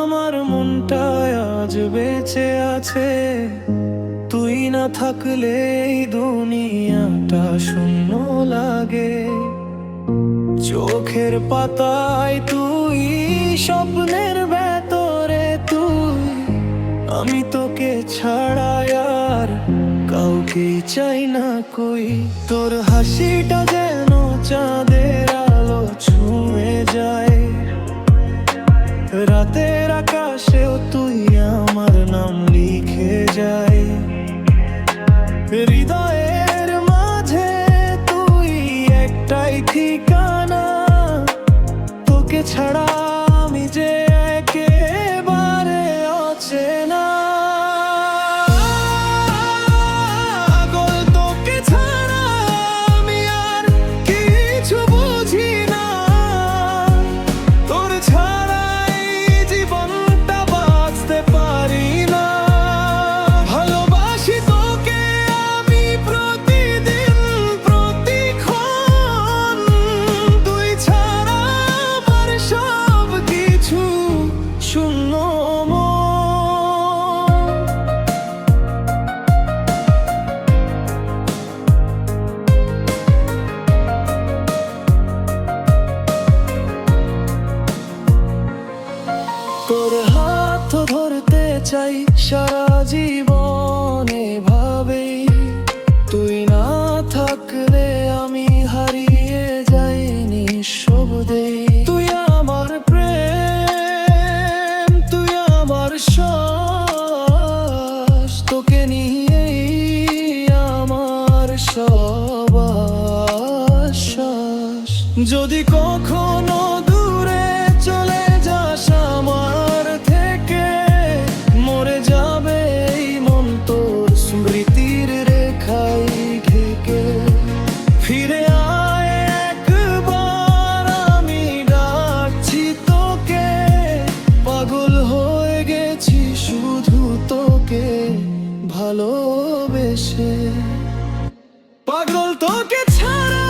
আমার মনটা আজ বেঁচে আছে। তুই না থাকলে এই দুনিয়াটা শূন্য লাগে। চোখের পাতায় তুই, স্বপ্নের ভেতরে তুই, আমি তোকে ছাড়া আর কাউকে চাই না কই। তোর হাসিটা যেন চাঁদের আলো ছুঁয়ে যায়। রাতের আকাশেও তুই আমার নাম লিখে যায়। হৃদয়ের মাঝে তুই একটাই ঠিকানা। তোকে ছাড়া আমি যে একেবারে অচেনা। পাগল, তোকে ছাড়া আমি আর কিছু বুঝি না। তোর ছাড়াই জীবনটা বাঁচতে পারি না। ভালোবাসি তোকে আমি প্রতিদিন প্রতিক্ষণ। তুই ছাড়া আমার সব কিছু শূন্য মন। তোর হাত ধরতে চাই সারা জীবন এভাবেই। তুই না থাকলে আমি হারিয়ে যাই নিঃশব্দে। তুই আমার প্রেম, তুই আমার শ্বাস। তোকে নিয়েই আমার সব আশ্বাস। যদি কখনো দূরে চলে যাস আমার থেকে, মরে যাবে এই মন তোর স্মৃতির রেখায় ঢেকে। ফিরে আয় একবার, আমি ডাকছি তোকে। পাগল হয়ে গেছি শুধু তোকে ভালোবেসে। পাগল, তোকে ছাড়া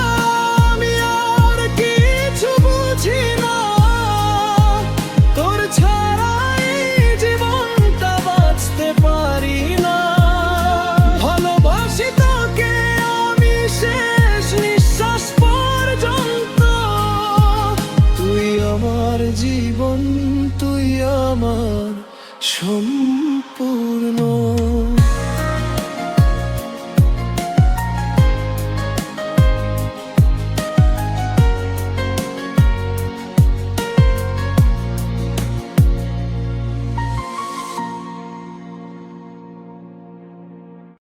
আমি আর কিছু বুঝি না। তোর ছাড়াই জীবনটা বাঁচতে পারি না। ভালোবাসি তোকে আমি শেষ নিঃশ্বাস পর্যন্ত। তুই আমার জীবন, তুই আমার সম্পূর্ণ।